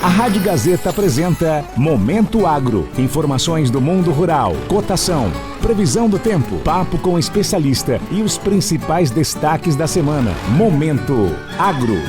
A Rádio Gazeta apresenta Momento Agro. Informações do mundo rural, cotação, previsão do tempo, papo com especialista e os principais destaques da semana. Momento Agro.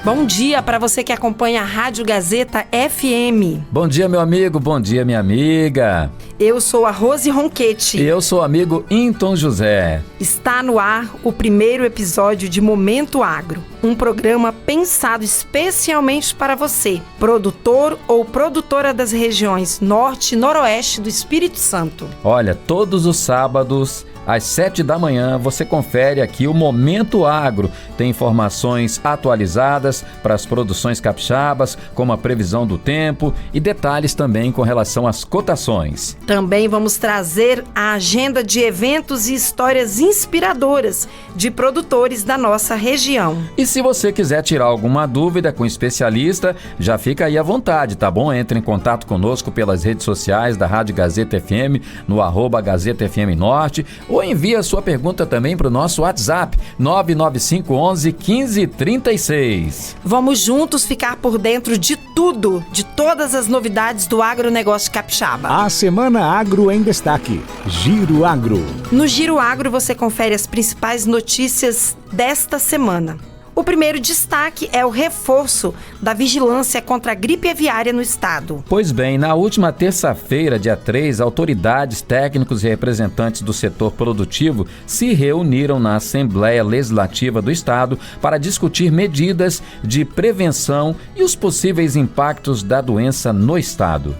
Bom dia para você que acompanha a Rádio Gazeta FM. Bom dia, meu amigo. Bom dia, minha amiga. Eu sou a Rose Ronchetti. E eu sou o amigo Inton José. Está no ar o primeiro episódio de Momento Agro, um programa pensado especialmente para você, produtor ou produtora das regiões Norte e Noroeste do Espírito Santo. Olha, todos os sábados, às 7 da manhã, você confere aqui o Momento Agro. Tem informações atualizadas para as produções capixabas, como a previsão do tempo e detalhes também com relação às cotações. Também vamos trazer a agenda de eventos e histórias inspiradoras de produtores da nossa região. E se você quiser tirar alguma dúvida com o especialista, já fica aí à vontade, tá bom? Entre em contato conosco pelas redes sociais da Rádio Gazeta FM, no @Gazeta FM Norte, ou envie a sua pergunta também para o nosso WhatsApp, 99511-1536. Vamos juntos ficar por dentro de tudo, de todas as novidades do agronegócio capixaba. A Semana Agro em destaque. Giro Agro. No Giro Agro você confere as principais notícias desta semana. O primeiro destaque é o reforço da vigilância contra a gripe aviária no estado. Pois bem, na última terça-feira, dia 3, autoridades, técnicos e representantes do setor produtivo se reuniram na Assembleia Legislativa do Estado para discutir medidas de prevenção e os possíveis impactos da doença no estado.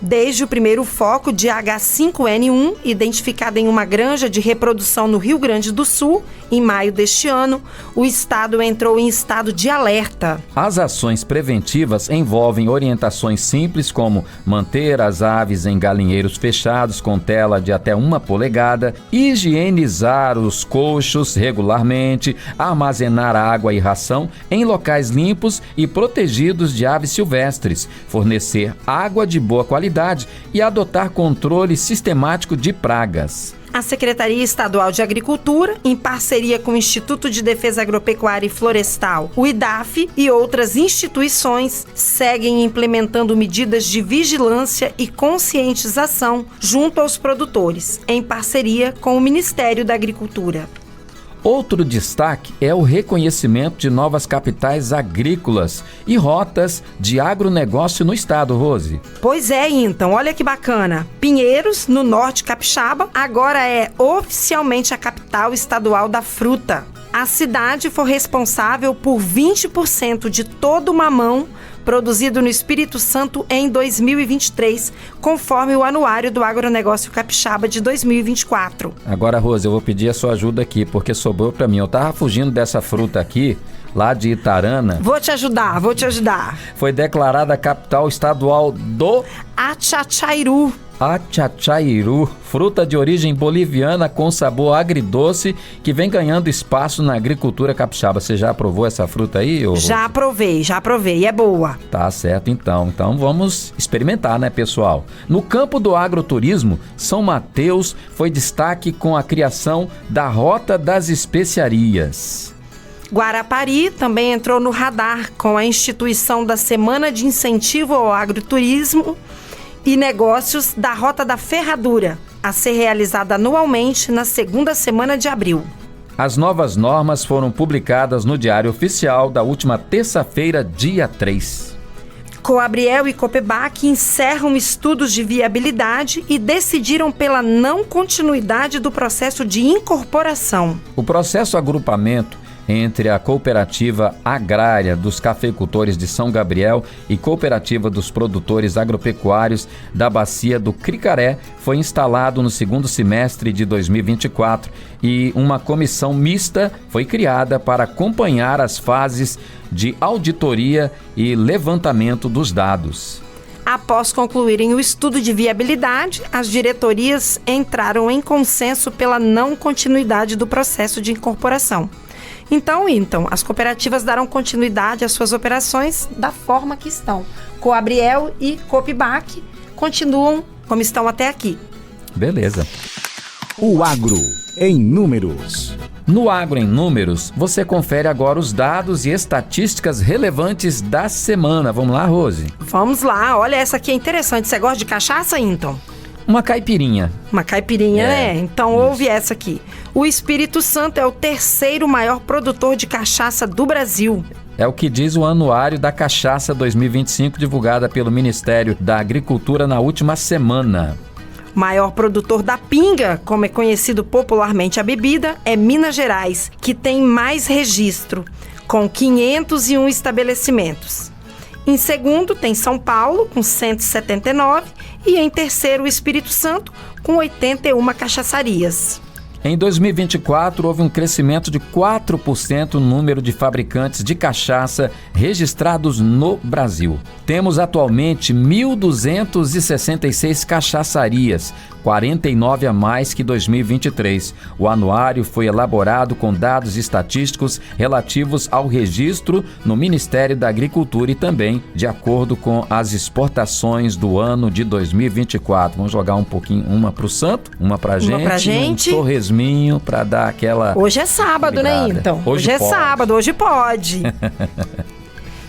Desde o primeiro foco de H5N1, identificado em uma granja de reprodução no Rio Grande do Sul, em maio deste ano, o estado entrou em estado de alerta. As ações preventivas envolvem orientações simples como manter as aves em galinheiros fechados com tela de até 1 polegada, higienizar os coxos regularmente, armazenar água e ração em locais limpos e protegidos de aves silvestres, fornecer água de boa qualidade e adotar controle sistemático de pragas. A Secretaria Estadual de Agricultura, em parceria com o Instituto de Defesa Agropecuária e Florestal, o IDAF e outras instituições, seguem implementando medidas de vigilância e conscientização junto aos produtores, em parceria com o Ministério da Agricultura. Outro destaque é o reconhecimento de novas capitais agrícolas e rotas de agronegócio no estado, Rose. Pois é, então, olha que bacana. Pinheiros, no norte capixaba, agora é oficialmente a capital estadual da fruta. A cidade foi responsável por 20% de todo o mamão produzido no Espírito Santo em 2023, conforme o Anuário do Agronegócio Capixaba de 2024. Agora, Rose, eu vou pedir a sua ajuda aqui, porque sobrou para mim. Eu tava fugindo dessa fruta aqui, lá de Itarana. Vou te ajudar. Foi declarada a capital estadual do Achachairu. Achachairu, fruta de origem boliviana com sabor agridoce que vem ganhando espaço na agricultura capixaba. Você já provou essa fruta aí? Já provei, é boa. Tá certo então. Então vamos experimentar, né, pessoal? No campo do agroturismo, São Mateus foi destaque com a criação da Rota das Especiarias. Guarapari também entrou no radar com a instituição da Semana de Incentivo ao Agroturismo e Negócios da Rota da Ferradura, a ser realizada anualmente na segunda semana de abril. As novas normas foram publicadas no Diário Oficial da última terça-feira, dia 3. Coabriel e Copebac encerram estudos de viabilidade e decidiram pela não continuidade do processo de incorporação. O processo agrupamento entre a Cooperativa Agrária dos Cafeicultores de São Gabriel e Cooperativa dos Produtores Agropecuários da Bacia do Cricaré foi instalado no segundo semestre de 2024 e uma comissão mista foi criada para acompanhar as fases de auditoria e levantamento dos dados. Após concluírem o estudo de viabilidade, as diretorias entraram em consenso pela não continuidade do processo de incorporação. Então, as cooperativas darão continuidade às suas operações da forma que estão. Coabriel e Copibac continuam como estão até aqui. Beleza. O agro em números. No Agro em Números, você confere agora os dados e estatísticas relevantes da semana. Vamos lá, Rose? Vamos lá, olha, essa aqui é interessante. Você gosta de cachaça, então? Uma caipirinha. Uma caipirinha, né? Então ouve essa aqui. O Espírito Santo é o terceiro maior produtor de cachaça do Brasil. É o que diz o Anuário da Cachaça 2025, divulgada pelo Ministério da Agricultura na última semana. O maior produtor da pinga, como é conhecido popularmente a bebida, é Minas Gerais, que tem mais registro, com 501 estabelecimentos. Em segundo, tem São Paulo, com 179, e em terceiro, o Espírito Santo, com 81 cachaçarias. Em 2024, houve um crescimento de 4% no número de fabricantes de cachaça registrados no Brasil. Temos atualmente 1.266 cachaçarias, 49 a mais que 2023. O anuário foi elaborado com dados estatísticos relativos ao registro no Ministério da Agricultura e também de acordo com as exportações do ano de 2024. Vamos jogar um pouquinho, uma pro Santo, uma pra gente. Um torresminho para dar aquela... Hoje é sábado, ligada, né, então? Hoje é sábado, hoje pode.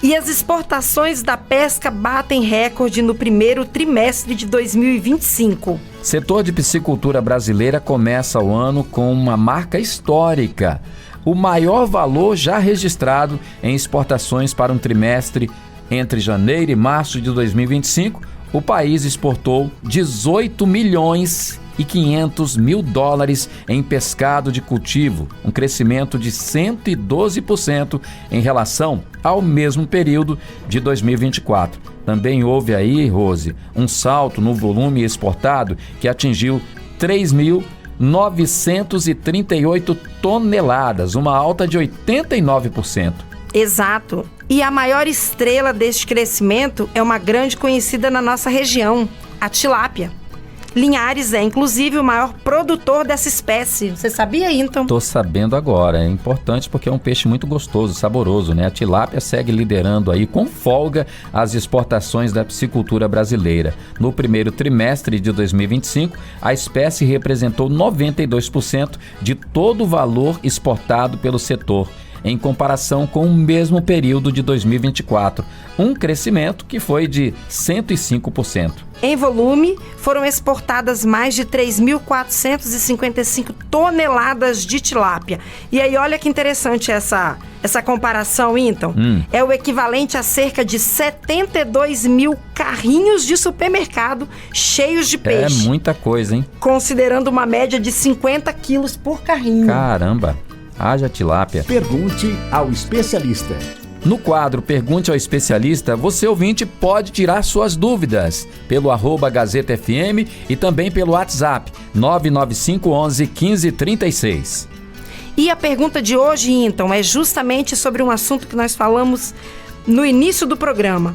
E as exportações da pesca batem recorde no primeiro trimestre de 2025. Setor de piscicultura brasileira começa o ano com uma marca histórica. O maior valor já registrado em exportações para um trimestre entre janeiro e março de 2025, o país exportou 18 milhões e 500 mil dólares em pescado de cultivo, um crescimento de 112% em relação ao mesmo período de 2024. Também houve aí, Rose, um salto no volume exportado que atingiu 3.938 toneladas, uma alta de 89%. Exato. E a maior estrela deste crescimento é uma grande conhecida na nossa região, a tilápia. Linhares é, inclusive, o maior produtor dessa espécie. Você sabia, então? Tô sabendo agora. É importante porque é um peixe muito gostoso, saboroso, né? A tilápia segue liderando aí com folga as exportações da piscicultura brasileira. No primeiro trimestre de 2025, a espécie representou 92% de todo o valor exportado pelo setor, em comparação com o mesmo período de 2024, um crescimento que foi de 105%. Em volume, foram exportadas mais de 3.455 toneladas de tilápia. E aí, olha que interessante essa comparação, então. É o equivalente a cerca de 72 mil carrinhos de supermercado cheios de peixe. É muita coisa, hein? Considerando uma média de 50 quilos por carrinho. Caramba! Haja tilápia. Pergunte ao especialista. No quadro Pergunte ao Especialista, você ouvinte pode tirar suas dúvidas pelo @Gazeta FM e também pelo WhatsApp 995 11 1536. E a pergunta de hoje, então, é justamente sobre um assunto que nós falamos no início do programa.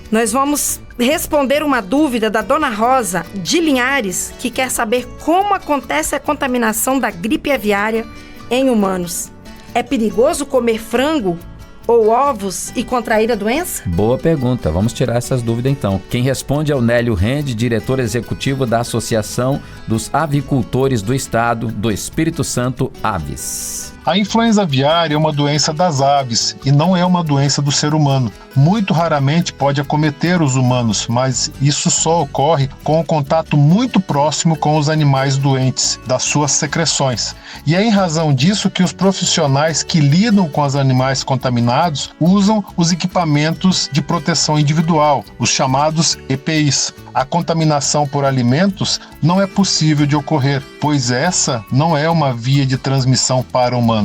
Nós vamos responder uma dúvida da Dona Rosa de Linhares, que quer saber como acontece a contaminação da gripe aviária em humanos. É perigoso comer frango ou ovos e contrair a doença? Boa pergunta, vamos tirar essas dúvidas então. Quem responde é o Nélio Rende, diretor executivo da Associação dos Avicultores do Estado do Espírito Santo, Aves. A influenza aviária é uma doença das aves e não é uma doença do ser humano. Muito raramente pode acometer os humanos, mas isso só ocorre com o contato muito próximo com os animais doentes, das suas secreções. E é em razão disso que os profissionais que lidam com os animais contaminados usam os equipamentos de proteção individual, os chamados EPIs. A contaminação por alimentos não é possível de ocorrer, pois essa não é uma via de transmissão para humanos.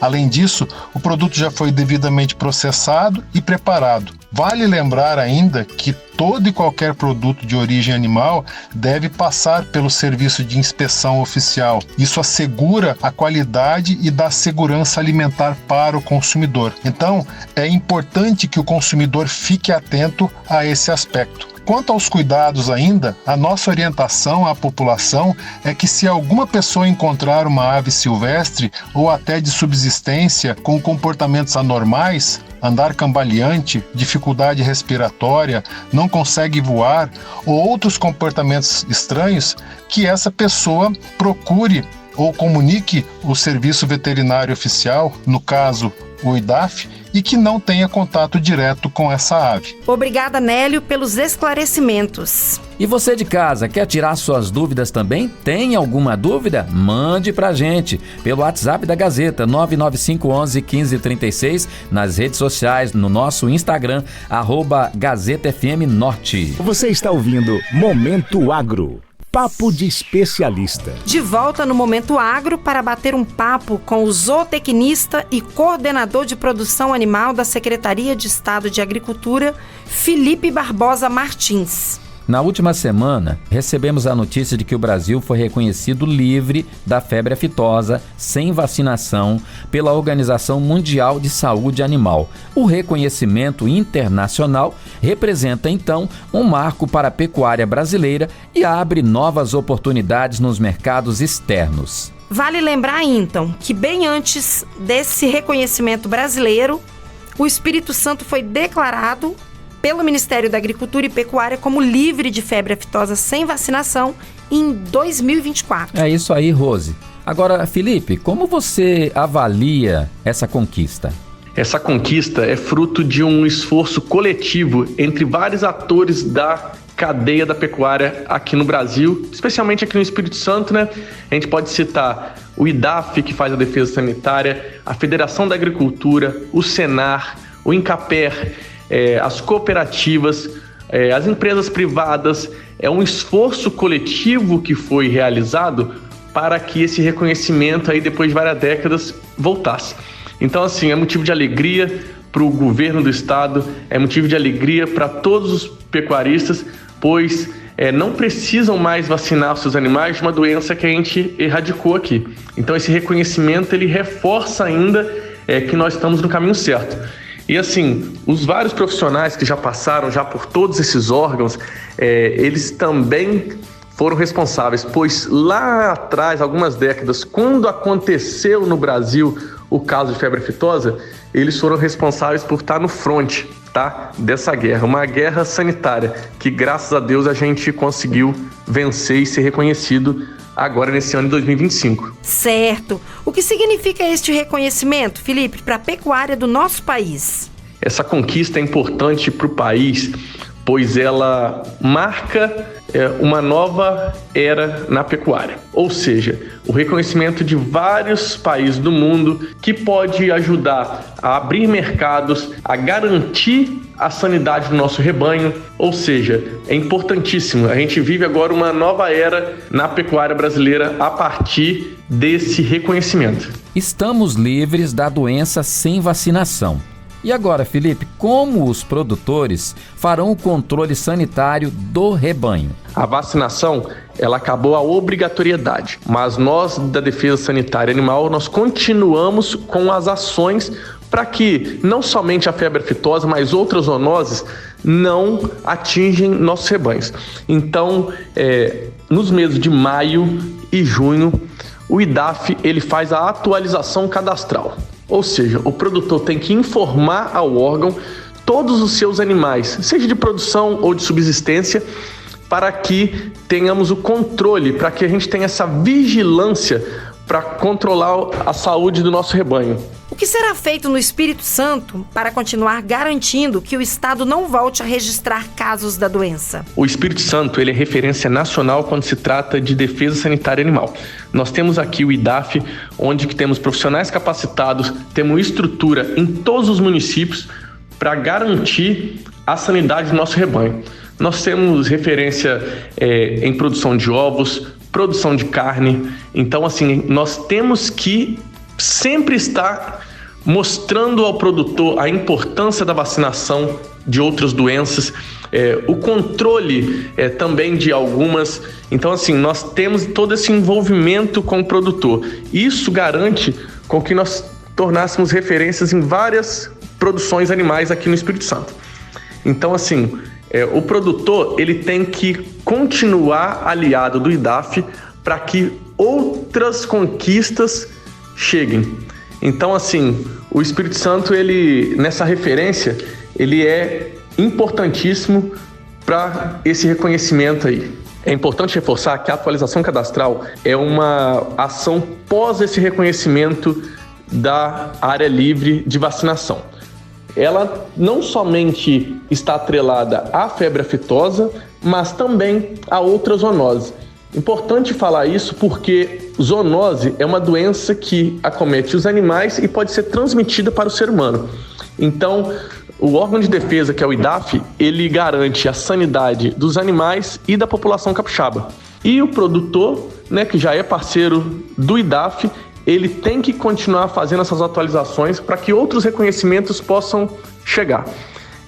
Além disso, o produto já foi devidamente processado e preparado. Vale lembrar ainda que todo e qualquer produto de origem animal deve passar pelo serviço de inspeção oficial. Isso assegura a qualidade e dá segurança alimentar para o consumidor. Então, é importante que o consumidor fique atento a esse aspecto. Quanto aos cuidados ainda, a nossa orientação à população é que se alguma pessoa encontrar uma ave silvestre ou até de subsistência com comportamentos anormais, andar cambaleante, dificuldade respiratória, não consegue voar ou outros comportamentos estranhos, que essa pessoa procure ou comunique o Serviço Veterinário Oficial, no caso o IDAF, e que não tenha contato direto com essa ave. Obrigada, Nélio, pelos esclarecimentos. E você de casa, quer tirar suas dúvidas também? Tem alguma dúvida? Mande pra gente pelo WhatsApp da Gazeta, 995111536, nas redes sociais, no nosso Instagram, @GazetaFMNorte. Você está ouvindo Momento Agro. Papo de especialista. De volta no Momento Agro para bater um papo com o zootecnista e coordenador de produção animal da Secretaria de Estado de Agricultura, Felipe Barbosa Martins. Na última semana, recebemos a notícia de que o Brasil foi reconhecido livre da febre aftosa sem vacinação pela Organização Mundial de Saúde Animal. O reconhecimento internacional representa, então, um marco para a pecuária brasileira e abre novas oportunidades nos mercados externos. Vale lembrar, então, que bem antes desse reconhecimento brasileiro, o Espírito Santo foi declarado pelo Ministério da Agricultura e Pecuária como livre de febre aftosa sem vacinação em 2024. É isso aí, Rose. Agora, Felipe, como você avalia essa conquista? Essa conquista é fruto de um esforço coletivo entre vários atores da cadeia da pecuária aqui no Brasil, especialmente aqui no Espírito Santo, né? A gente pode citar o IDAF, que faz a defesa sanitária, a Federação da Agricultura, o Senar, o Incaper, as cooperativas, as empresas privadas. É um esforço coletivo que foi realizado para que esse reconhecimento aí, depois de várias décadas, voltasse. Então, assim, é motivo de alegria para o governo do estado, é motivo de alegria para todos os pecuaristas, pois não precisam mais vacinar os seus animais de uma doença que a gente erradicou aqui. Então, esse reconhecimento, ele reforça ainda que nós estamos no caminho certo. E assim, os vários profissionais que já passaram já por todos esses órgãos, eles também foram responsáveis, pois lá atrás, algumas décadas, quando aconteceu no Brasil o caso de febre aftosa, eles foram responsáveis por estar no fronte, tá, dessa guerra, uma guerra sanitária que, graças a Deus, a gente conseguiu vencer e ser reconhecido agora nesse ano de 2025. Certo. O que significa este reconhecimento, Felipe, para a pecuária do nosso país? Essa conquista é importante para o país, pois ela marca uma nova era na pecuária. Ou seja, o reconhecimento de vários países do mundo que pode ajudar a abrir mercados, a garantir a sanidade do nosso rebanho. Ou seja, é importantíssimo. A gente vive agora uma nova era na pecuária brasileira a partir desse reconhecimento. Estamos livres da doença sem vacinação. E agora, Felipe, como os produtores farão o controle sanitário do rebanho? A vacinação, ela acabou a obrigatoriedade, mas nós da Defesa Sanitária Animal, nós continuamos com as ações para que não somente a febre aftosa, mas outras zoonoses não atingem nossos rebanhos. Então, nos meses de maio e junho, o IDAF ele faz a atualização cadastral. Ou seja, o produtor tem que informar ao órgão todos os seus animais, seja de produção ou de subsistência, para que tenhamos o controle, para que a gente tenha essa vigilância para controlar a saúde do nosso rebanho. O que será feito no Espírito Santo para continuar garantindo que o Estado não volte a registrar casos da doença? O Espírito Santo ele é referência nacional quando se trata de defesa sanitária animal. Nós temos aqui o IDAF, onde temos profissionais capacitados, temos estrutura em todos os municípios para garantir a sanidade do nosso rebanho. Nós temos referência em produção de ovos, produção de carne. Então, assim, nós temos que sempre estar mostrando ao produtor a importância da vacinação de outras doenças, o controle também de algumas. Então, assim, nós temos todo esse envolvimento com o produtor. Isso garante com que nós tornássemos referências em várias produções animais aqui no Espírito Santo. Então, assim, o produtor ele tem que continuar aliado do IDAF para que outras conquistas cheguem. Então, assim, o Espírito Santo, ele, nessa referência, ele é importantíssimo para esse reconhecimento aí. É importante reforçar que a atualização cadastral é uma ação pós esse reconhecimento da área livre de vacinação. Ela não somente está atrelada à febre aftosa, mas também a outras zoonoses. Importante falar isso porque zoonose é uma doença que acomete os animais e pode ser transmitida para o ser humano. Então, o órgão de defesa, que é o IDAF, ele garante a sanidade dos animais e da população capixaba. E o produtor, né, que já é parceiro do IDAF, ele tem que continuar fazendo essas atualizações para que outros reconhecimentos possam chegar.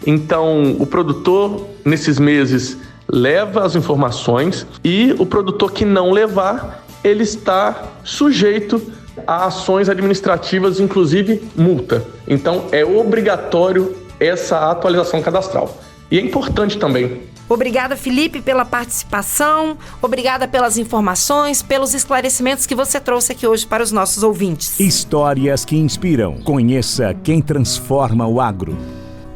Então, o produtor, nesses meses, leva as informações e o produtor que não levar, ele está sujeito a ações administrativas, inclusive multa. Então, é obrigatório essa atualização cadastral. E é importante também. Obrigada, Felipe, pela participação, obrigada pelas informações, pelos esclarecimentos que você trouxe aqui hoje para os nossos ouvintes. Histórias que inspiram. Conheça quem transforma o agro.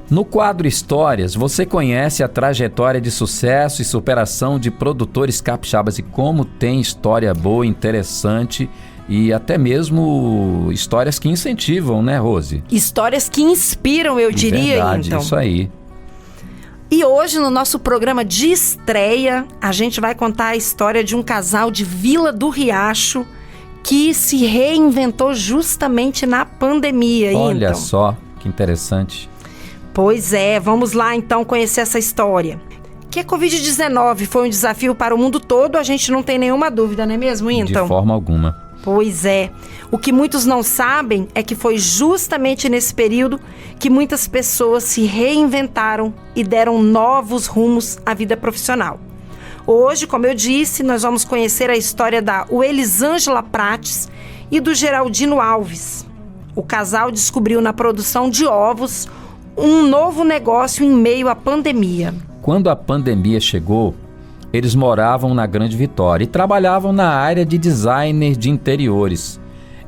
No quadro Histórias, você conhece a trajetória de sucesso e superação de produtores capixabas e como tem história boa, interessante e até mesmo histórias que incentivam, né, Rose? Histórias que inspiram, eu diria, Verdade, então. Isso aí. E hoje, no nosso programa de estreia, a gente vai contar a história de um casal de Vila do Riacho que se reinventou justamente na pandemia. Olha só, que interessante. Pois é, vamos lá então conhecer essa história. Que a Covid-19 foi um desafio para o mundo todo, a gente não tem nenhuma dúvida, não é mesmo, então? De forma alguma. Pois é. O que muitos não sabem é que foi justamente nesse período que muitas pessoas se reinventaram e deram novos rumos à vida profissional. Hoje, como eu disse, nós vamos conhecer a história da Elisângela Prates e do Geraldino Alves. O casal descobriu na produção de ovos um novo negócio em meio à pandemia. Quando a pandemia chegou, eles moravam na Grande Vitória e trabalhavam na área de designer de interiores.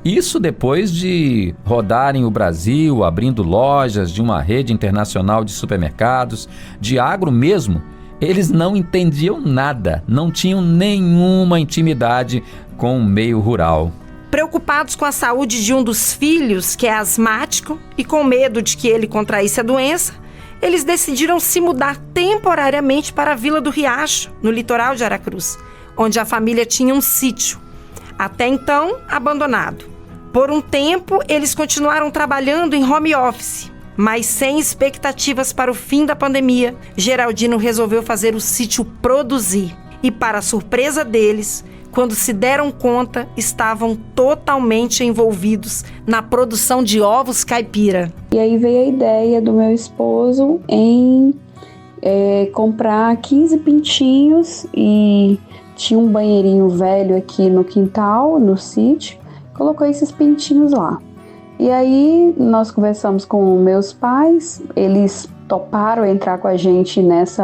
Isso depois de rodarem o Brasil, abrindo lojas de uma rede internacional de supermercados, de agro mesmo. Eles não entendiam nada, não tinham nenhuma intimidade com o meio rural. Preocupados com a saúde de um dos filhos, que é asmático, e com medo de que ele contraísse a doença, eles decidiram se mudar temporariamente para a Vila do Riacho, no litoral de Aracruz, onde a família tinha um sítio, até então abandonado. Por um tempo, eles continuaram trabalhando em home office, mas sem expectativas para o fim da pandemia, Geraldino resolveu fazer o sítio produzir. E, para surpresa deles, quando se deram conta, estavam totalmente envolvidos na produção de ovos caipira. E aí veio a ideia do meu esposo em comprar 15 pintinhos e tinha um banheirinho velho aqui no quintal, no sítio, colocou esses pintinhos lá. E aí nós conversamos com meus pais, eles toparam entrar com a gente nesse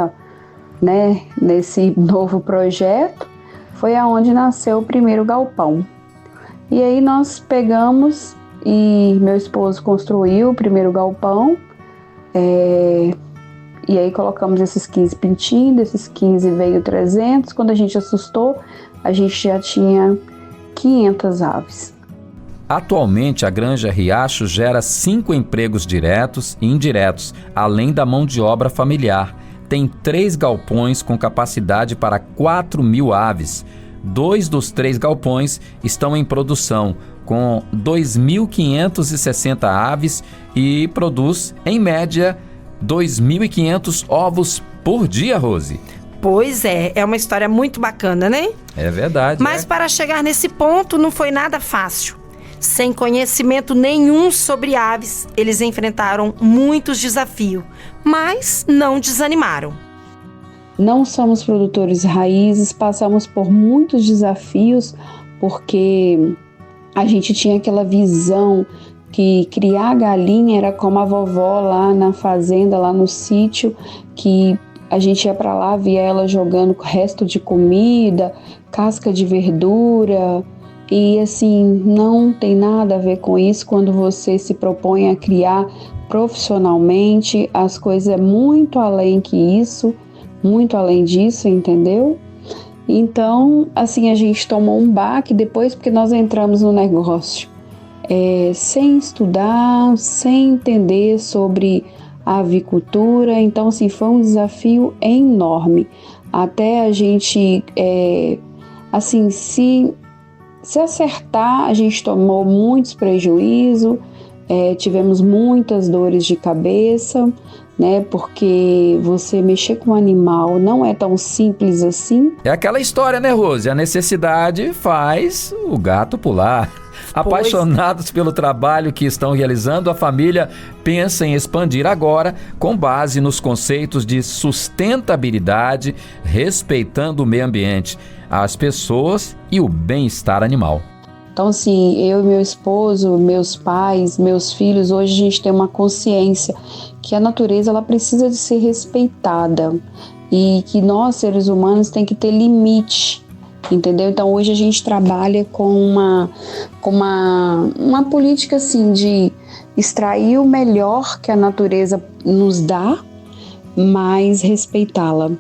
novo projeto. Foi aonde nasceu o primeiro galpão. E aí nós pegamos e meu esposo construiu o primeiro galpão. E aí colocamos esses 15 pintinhos, desses 15 veio 300. Quando a gente assustou, a gente já tinha 500 aves. Atualmente, a Granja Riacho gera 5 empregos diretos e indiretos, além da mão de obra familiar. Tem 3 galpões com capacidade para 4.000 aves. 2 dos 3 galpões estão em produção, com 2.560 aves e produz, em média, 2.500 ovos por dia, Rose. Pois é uma história muito bacana, né? É verdade. Mas para chegar nesse ponto não foi nada fácil. Sem conhecimento nenhum sobre aves, eles enfrentaram muitos desafios, mas não desanimaram. Não somos produtores raízes, passamos por muitos desafios, porque a gente tinha aquela visão que criar galinha era como a vovó lá na fazenda, lá no sítio, que a gente ia para lá, via ela jogando resto de comida, casca de verdura. E assim, não tem nada a ver com isso quando você se propõe a criar profissionalmente. As coisas é muito além que isso, muito além disso, entendeu? Então, assim, a gente tomou um baque depois porque nós entramos no negócio sem estudar, sem entender sobre a avicultura. Então, assim, foi um desafio enorme. Até a gente, assim, se acertar, a gente tomou muitos prejuízos, tivemos muitas dores de cabeça, né? Porque você mexer com um animal não é tão simples assim. É aquela história, né, Rose? A necessidade faz o gato pular. Apaixonados pelo trabalho que estão realizando, a família pensa em expandir agora com base nos conceitos de sustentabilidade, respeitando o meio ambiente, as pessoas e o bem-estar animal. Então, assim, eu e meu esposo, meus pais, meus filhos, hoje a gente tem uma consciência que a natureza ela precisa de ser respeitada e que nós, seres humanos, tem que ter limite. Entendeu? Então hoje a gente trabalha com uma política assim de extrair o melhor que a natureza nos dá, mas respeitá-la.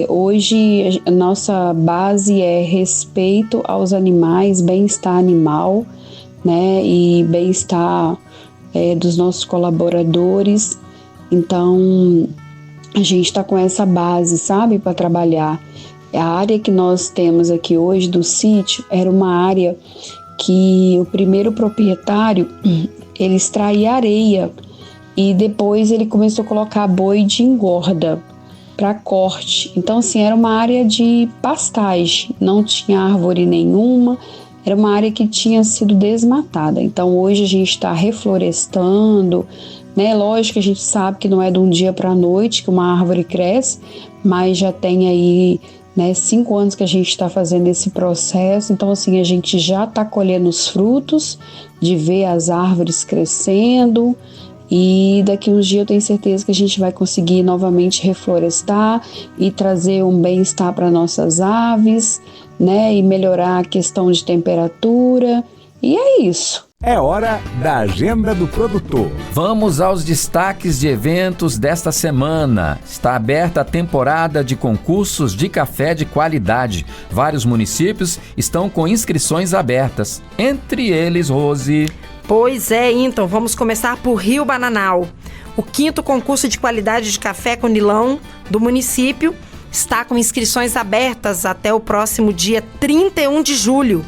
Hoje a nossa base é respeito aos animais, bem-estar animal, né? E bem-estar dos nossos colaboradores. Então a gente está com essa base, sabe, para trabalhar. A área que nós temos aqui hoje do sítio era uma área que o primeiro proprietário, ele extraía areia e depois ele começou a colocar boi de engorda para corte. Então, assim, era uma área de pastagem, não tinha árvore nenhuma, era uma área que tinha sido desmatada. Então, hoje a gente está reflorestando, né? Lógico que a gente sabe que não é de um dia para a noite que uma árvore cresce, mas já tem aí 5 anos que a gente está fazendo esse processo. Então, assim, a gente já está colhendo os frutos de ver as árvores crescendo e daqui uns dias eu tenho certeza que a gente vai conseguir novamente reflorestar e trazer um bem-estar para nossas aves, né? E melhorar a questão de temperatura. E é isso. É hora da agenda do produtor. Vamos aos destaques de eventos desta semana. Está aberta a temporada de concursos de café de qualidade. Vários municípios estão com inscrições abertas. Entre eles, Rose. Pois é, então, vamos começar por Rio Bananal. O 5º concurso de qualidade de café Conilon do município está com inscrições abertas até o próximo dia 31 de julho.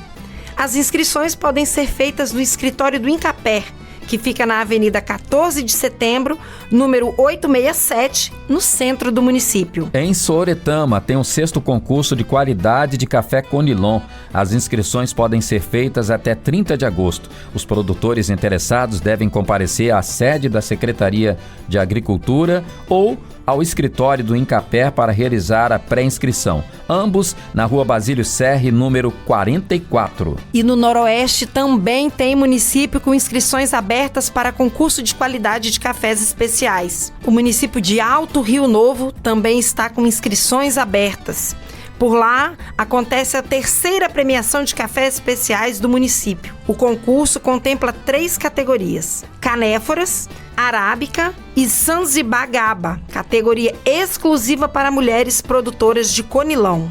As inscrições podem ser feitas no escritório do Incapé, que fica na Avenida 14 de Setembro, número 867, no centro do município. Em Sooretama tem o 6º concurso de qualidade de café Conilon. As inscrições podem ser feitas até 30 de agosto. Os produtores interessados devem comparecer à sede da Secretaria de Agricultura ou ao escritório do Incapé para realizar a pré-inscrição. Ambos na Rua Basílio Serre, número 44. E no Noroeste também tem município com inscrições abertas para concurso de qualidade de cafés especiais. O município de Alto Rio Novo também está com inscrições abertas. Por lá, acontece a 3ª premiação de cafés especiais do município. O concurso contempla 3 categorias: canéforas, arábica e zanzibagaba, categoria exclusiva para mulheres produtoras de conilon.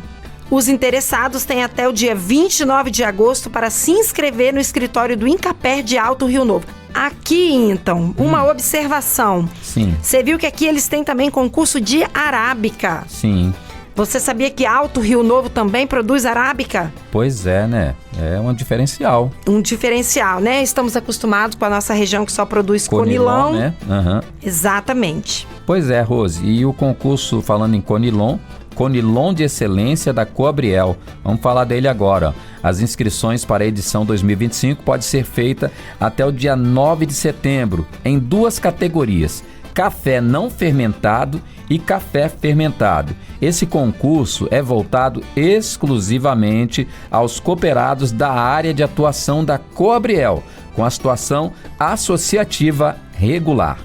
Os interessados têm até o dia 29 de agosto para se inscrever no escritório do Incapé de Alto Rio Novo. Aqui, então, uma observação. Sim. Você viu que aqui eles têm também concurso de arábica. Sim. Você sabia que Alto Rio Novo também produz arábica? Pois é, né? É um diferencial. Um diferencial, né? Estamos acostumados com a nossa região que só produz conilon, né? Uhum. Exatamente. Pois é, Rose. E o concurso, falando em Conilon de Excelência da Coabriel. Vamos falar dele agora. As inscrições para a edição 2025 podem ser feitas até o dia 9 de setembro, em 2 categorias: café não fermentado e café fermentado. Esse concurso é voltado exclusivamente aos cooperados da área de atuação da Coabriel, com a situação associativa regular.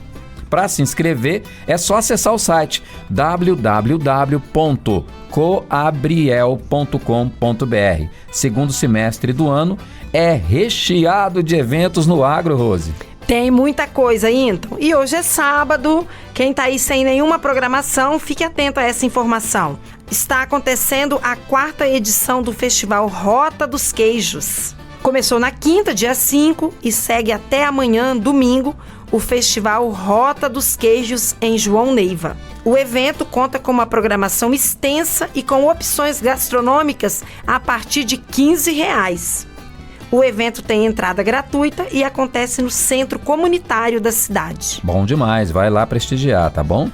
Para se inscrever, é só acessar o site www.coabriel.com.br. Segundo semestre do ano é recheado de eventos no agro, Rose. Tem muita coisa, então. E hoje é sábado. Quem tá aí sem nenhuma programação, fique atento a essa informação. está acontecendo a 4ª edição do Festival Rota dos Queijos. Começou na quinta, dia 5, e segue até amanhã, domingo, o Festival Rota dos Queijos em João Neiva. O evento conta com uma programação extensa e com opções gastronômicas a partir de R$15. O evento tem entrada gratuita e acontece no centro comunitário da cidade. Bom demais, vai lá prestigiar, tá bom?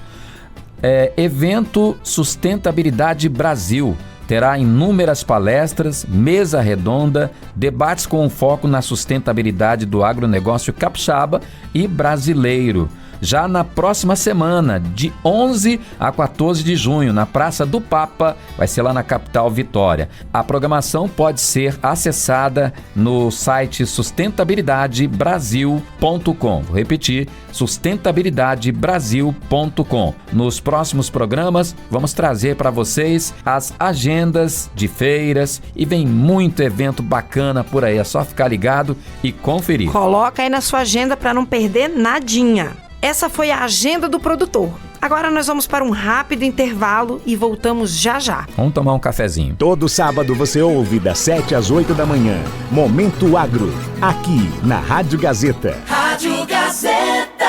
Evento Sustentabilidade Brasil. Terá inúmeras palestras, mesa redonda, debates com foco na sustentabilidade do agronegócio capixaba e brasileiro. Já na próxima semana, de 11 a 14 de junho, na Praça do Papa, vai ser lá na capital Vitória. A programação pode ser acessada no site sustentabilidadebrasil.com. Vou repetir, sustentabilidadebrasil.com. Nos próximos programas, vamos trazer para vocês as agendas de feiras e vem muito evento bacana por aí. É só ficar ligado e conferir. Coloca aí na sua agenda para não perder nadinha. Essa foi a agenda do produtor. Agora nós vamos para um rápido intervalo e voltamos já já. Vamos tomar um cafezinho. Todo sábado você ouve das 7 às 8 da manhã. Momento Agro, aqui na Rádio Gazeta. Rádio Gazeta.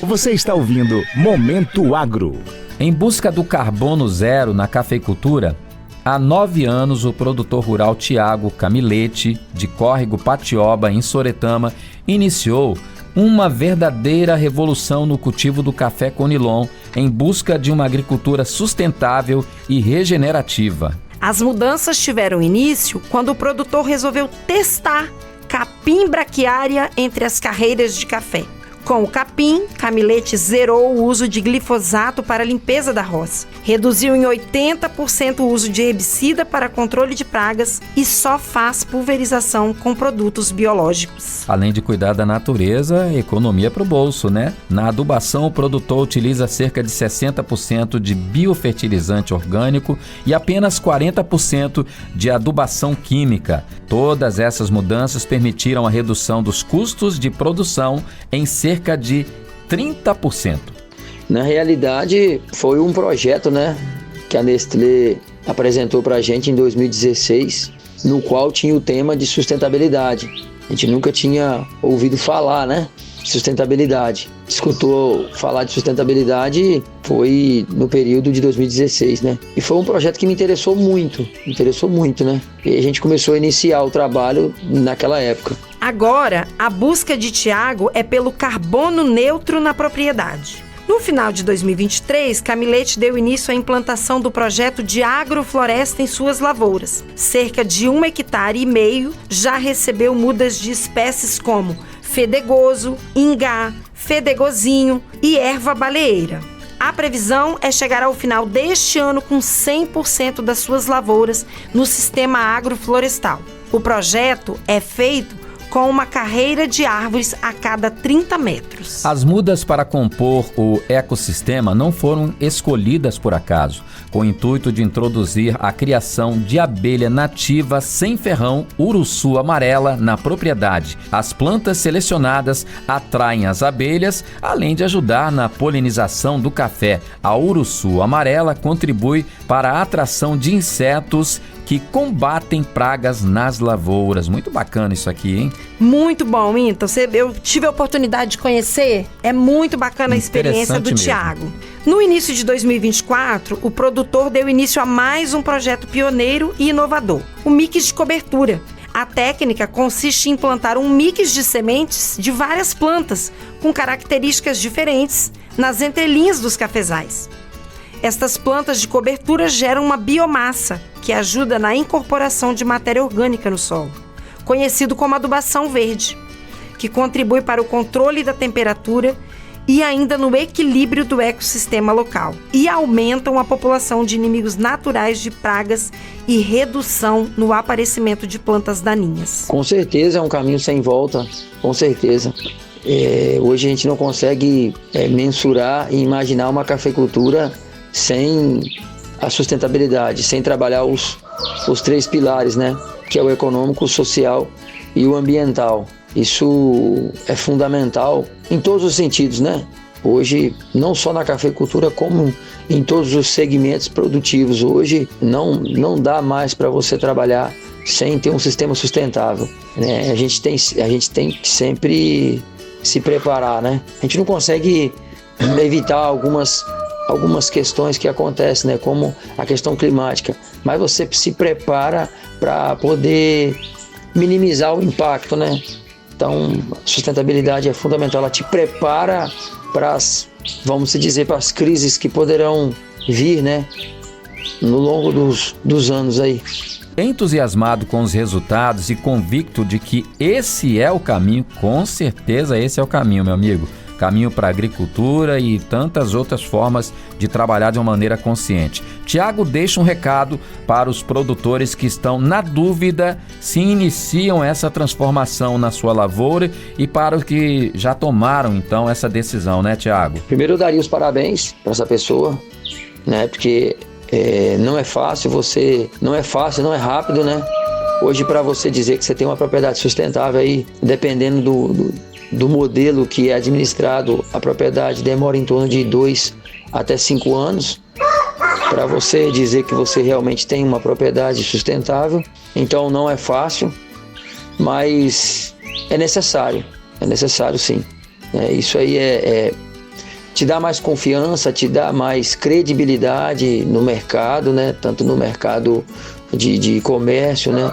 Você está ouvindo Momento Agro. Em busca do carbono zero na cafeicultura, há 9 anos o produtor rural Tiago Camilete, de Córrego Patioba, em Soretama, iniciou uma verdadeira revolução no cultivo do café Conilon em busca de uma agricultura sustentável e regenerativa. As mudanças tiveram início quando o produtor resolveu testar capim braquiária entre as carreiras de café. Com o capim, Camilete zerou o uso de glifosato para a limpeza da roça, reduziu em 80% o uso de herbicida para controle de pragas e só faz pulverização com produtos biológicos. Além de cuidar da natureza, economia para o bolso, né? Na adubação, o produtor utiliza cerca de 60% de biofertilizante orgânico e apenas 40% de adubação química. Todas essas mudanças permitiram a redução dos custos de produção em cerca de 30%. Na realidade, foi um projeto, né, que a Nestlé apresentou para a gente em 2016, no qual tinha o tema de sustentabilidade. A gente nunca tinha ouvido falar, né, de sustentabilidade. Escutou falar de sustentabilidade foi no período de 2016, né? E foi um projeto que me interessou muito, né? E a gente começou a iniciar o trabalho naquela época. Agora, a busca de Tiago é pelo carbono neutro na propriedade. No final de 2023, Camilete deu início à implantação do projeto de agrofloresta em suas lavouras. Cerca de 1,5 hectares já recebeu mudas de espécies como fedegoso, ingá, fedegozinho e erva baleeira. A previsão é chegar ao final deste ano com 100% das suas lavouras no sistema agroflorestal. O projeto é feito com uma carreira de árvores a cada 30 metros. As mudas para compor o ecossistema não foram escolhidas por acaso, com o intuito de introduzir a criação de abelha nativa sem ferrão uruçu amarela na propriedade. As plantas selecionadas atraem as abelhas, além de ajudar na polinização do café. A uruçu amarela contribui para a atração de insetos que combatem pragas nas lavouras. Muito bacana isso aqui, hein? Muito bom, então. Eu tive a oportunidade de conhecer. É muito bacana a experiência do Tiago. No início de 2024, o produtor deu início a mais um projeto pioneiro e inovador, o mix de cobertura. A técnica consiste em plantar um mix de sementes de várias plantas com características diferentes nas entrelinhas dos cafezais. Estas plantas de cobertura geram uma biomassa que ajuda na incorporação de matéria orgânica no solo, conhecido como adubação verde, que contribui para o controle da temperatura e ainda no equilíbrio do ecossistema local, e aumentam a população de inimigos naturais de pragas e redução no aparecimento de plantas daninhas. Com certeza é um caminho sem volta, com certeza. Hoje a gente não consegue mensurar e imaginar uma cafeicultura sem a sustentabilidade, sem trabalhar os 3 pilares, né? Que é o econômico, o social e o ambiental. Isso é fundamental em todos os sentidos, né? Hoje, não só na cafeicultura, como em todos os segmentos produtivos, hoje não dá mais para você trabalhar sem ter um sistema sustentável, né? A gente tem que sempre se preparar, né? A gente não consegue evitar algumas questões que acontecem, né? Como a questão climática, mas você se prepara para poder minimizar o impacto, né? Então, a sustentabilidade é fundamental, ela te prepara para as crises que poderão vir, né, no longo dos anos aí. Entusiasmado com os resultados e convicto de que esse é o caminho, com certeza esse é o caminho, meu amigo. Caminho para a agricultura e tantas outras formas de trabalhar de uma maneira consciente. Tiago deixa um recado para os produtores que estão na dúvida se iniciam essa transformação na sua lavoura e para os que já tomaram então essa decisão, né, Tiago? Primeiro eu daria os parabéns para essa pessoa, né, porque não é fácil, não é rápido, né? Hoje, para você dizer que você tem uma propriedade sustentável aí, dependendo do modelo que é administrado, a propriedade demora em torno de 2 até 5 anos para você dizer que você realmente tem uma propriedade sustentável. Então não é fácil, mas é necessário sim. Isso aí te dá mais confiança, te dá mais credibilidade no mercado, né? Tanto no mercado de comércio, né?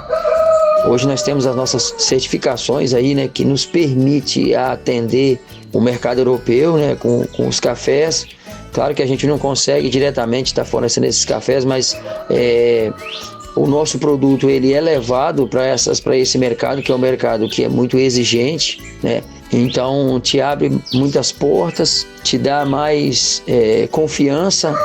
Hoje nós temos as nossas certificações aí, né, que nos permite atender o mercado europeu, né, com os cafés. Claro que a gente não consegue diretamente estar fornecendo esses cafés, mas o nosso produto ele é levado para esse mercado, que é um mercado que é muito exigente, né? Então te abre muitas portas, te dá mais confiança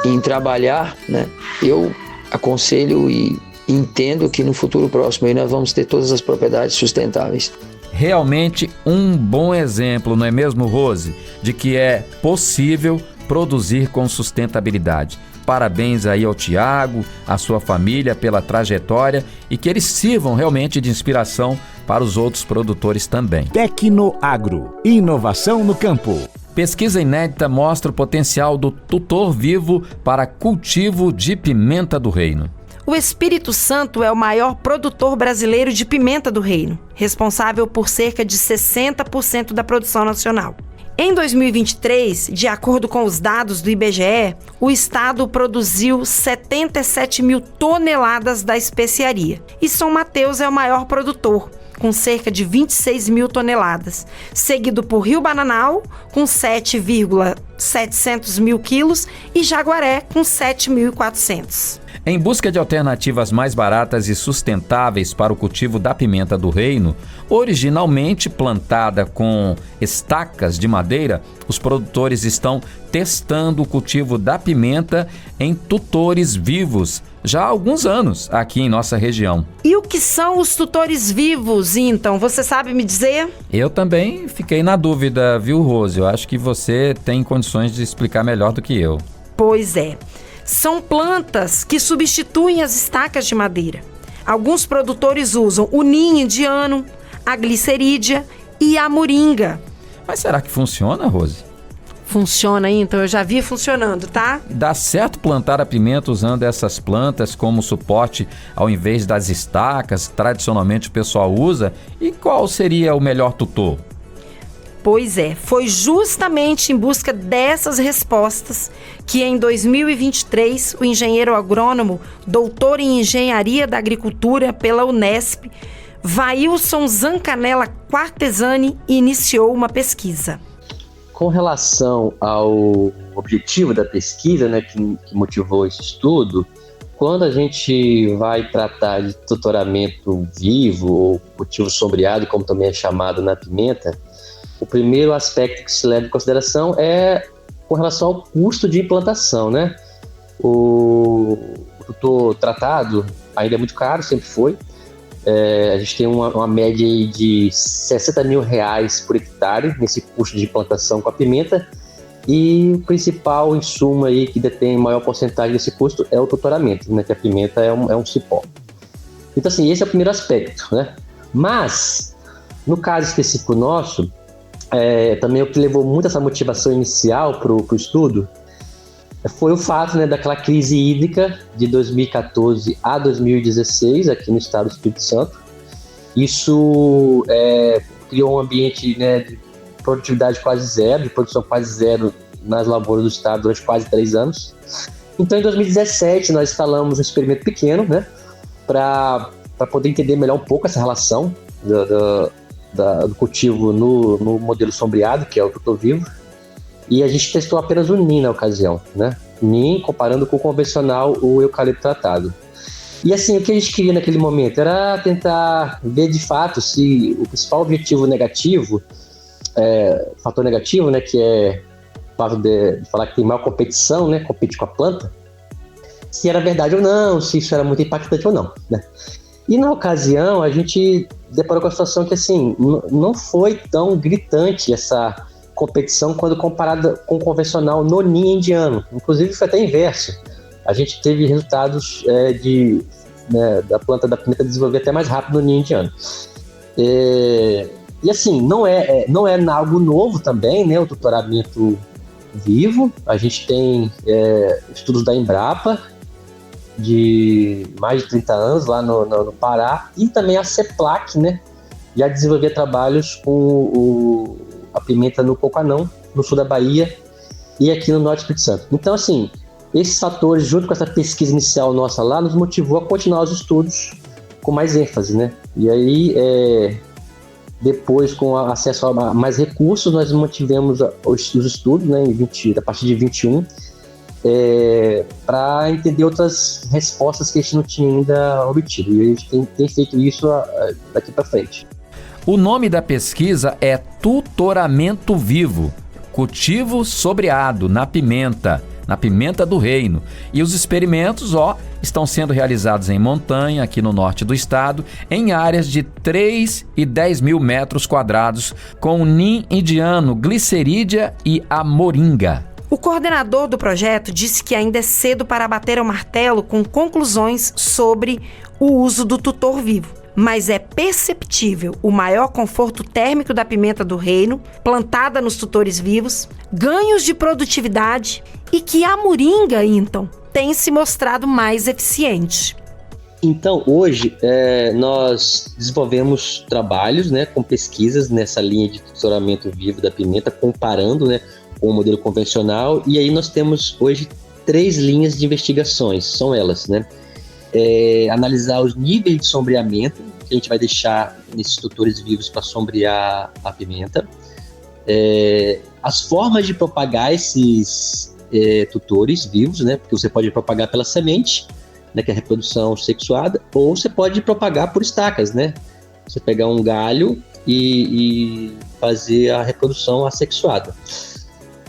em trabalhar, né? Eu aconselho e entendo que no futuro próximo aí nós vamos ter todas as propriedades sustentáveis. Realmente um bom exemplo, não é mesmo, Rose? De que é possível produzir com sustentabilidade. Parabéns aí ao Tiago, à sua família pela trajetória e que eles sirvam realmente de inspiração para os outros produtores também. Tecnoagro, inovação no campo. Pesquisa inédita mostra o potencial do tutor vivo para cultivo de pimenta do reino. O Espírito Santo é o maior produtor brasileiro de pimenta do reino, responsável por cerca de 60% da produção nacional. Em 2023, de acordo com os dados do IBGE, o estado produziu 77 mil toneladas da especiaria. E São Mateus é o maior produtor, com cerca de 26 mil toneladas, seguido por Rio Bananal, com 7,700 mil quilos, e Jaguaré, com 7.400. Em busca de alternativas mais baratas e sustentáveis para o cultivo da pimenta do reino, originalmente plantada com estacas de madeira, os produtores estão testando o cultivo da pimenta em tutores vivos já há alguns anos aqui em nossa região. E o que são os tutores vivos, então? Você sabe me dizer? Eu também fiquei na dúvida, viu, Rose? Eu acho que você tem condições de explicar melhor do que eu. Pois é. São plantas que substituem as estacas de madeira. Alguns produtores usam o ninho indiano, a glicerídea e a moringa. Mas será que funciona, Rose? Funciona, então. Eu já vi funcionando, tá? Dá certo plantar a pimenta usando essas plantas como suporte ao invés das estacas que tradicionalmente o pessoal usa? E qual seria o melhor tutor? Pois é, foi justamente em busca dessas respostas que em 2023 o engenheiro agrônomo, doutor em engenharia da agricultura pela Unesp, Vailson Zancanella Quartesani, iniciou uma pesquisa. Com relação ao objetivo da pesquisa, né, que motivou esse estudo, quando a gente vai tratar de tutoramento vivo ou cultivo sombreado, como também é chamado na pimenta, o primeiro aspecto que se leva em consideração é com relação ao custo de implantação, né? O tutor tratado ainda é muito caro, sempre foi. A gente tem uma média de R$60 mil por hectare nesse custo de implantação com a pimenta, e o principal insumo aí que detém maior porcentagem desse custo é o tutoramento, né? Que a pimenta é um cipó. Então, assim, esse é o primeiro aspecto, né? Mas, no caso específico nosso, também o que levou muito essa motivação inicial para o estudo foi o fato, né, daquela crise hídrica de 2014 a 2016 aqui no estado do Espírito Santo. Isso criou um ambiente, né, de produtividade quase zero, de produção quase zero nas lavouras do estado durante quase 3 anos. Então, em 2017, nós instalamos um experimento pequeno, né, para poder entender melhor um pouco essa relação do cultivo no modelo sombreado, que é o tutor vivo. E a gente testou apenas o NIM na ocasião, né? NIM comparando com o convencional, o eucalipto tratado. E assim, o que a gente queria naquele momento era tentar ver de fato se o principal objetivo negativo, fator negativo, né, que é o fato de falar que tem maior competição, né, compete com a planta, se era verdade ou não, se isso era muito impactante ou não, né? E na ocasião a gente deparou com a situação que assim, não foi tão gritante essa competição quando comparada com o convencional no ninho indiano. Inclusive foi até inverso. A gente teve resultados da planta da pimenta desenvolver até mais rápido no ninho indiano. E assim, não é algo novo também, né, o tutoramento vivo. A gente tem estudos da Embrapa de mais de 30 anos lá no Pará, e também a CEPLAC, né, já desenvolvia trabalhos com a pimenta no coco-anão, no sul da Bahia e aqui no norte do Espírito Santo. Então, assim, esses fatores, junto com essa pesquisa inicial nossa lá, nos motivou a continuar os estudos com mais ênfase, né? E aí, depois, com acesso a mais recursos, nós mantivemos os estudos, né, a partir de 21, para entender outras respostas que a gente não tinha ainda obtido. E a gente tem feito isso daqui para frente. O nome da pesquisa é Tutoramento Vivo, cultivo sobreado na pimenta do reino. E os experimentos, estão sendo realizados em montanha, aqui no norte do estado, em áreas de 3 e 10 mil metros quadrados, com o NIM indiano, Glicerídea e a moringa. O coordenador do projeto disse que ainda é cedo para bater o martelo com conclusões sobre o uso do tutor vivo, mas é perceptível o maior conforto térmico da pimenta do reino, plantada nos tutores vivos, ganhos de produtividade e que a moringa, então, tem se mostrado mais eficiente. Então, hoje, nós desenvolvemos trabalhos, né, com pesquisas nessa linha de tutoramento vivo da pimenta, comparando, né, com o modelo convencional, e aí nós temos hoje 3 linhas de investigações, são elas, né? Analisar os níveis de sombreamento que a gente vai deixar nesses tutores vivos para sombrear a pimenta, as formas de propagar esses tutores vivos, né? Porque você pode propagar pela semente, né, que é a reprodução sexuada, ou você pode propagar por estacas, né? Você pegar um galho e fazer a reprodução assexuada,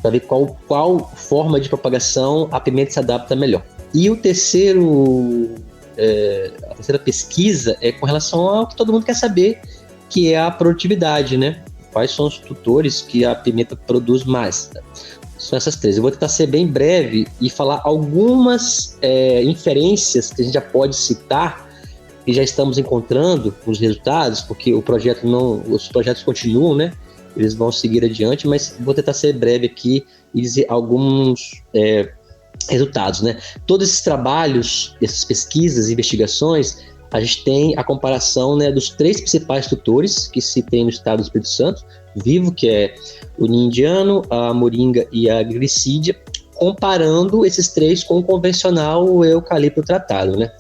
para ver qual forma de propagação a pimenta se adapta melhor. E a terceira pesquisa é com relação ao que todo mundo quer saber, que é a produtividade, né? Quais são os tutores que a pimenta produz mais? São essas 3. Eu vou tentar ser bem breve e falar algumas inferências que a gente já pode citar e já estamos encontrando os resultados, porque os projetos continuam, né? Eles vão seguir adiante, mas vou tentar ser breve aqui e dizer alguns resultados, né? Todos esses trabalhos, essas pesquisas, investigações, a gente tem a comparação, né, dos 3 principais tutores que se tem no estado do Espírito Santo, vivo, que é o ninho indiano, a moringa e a glicídia, comparando esses 3 com o convencional, o eucalipto tratado, né?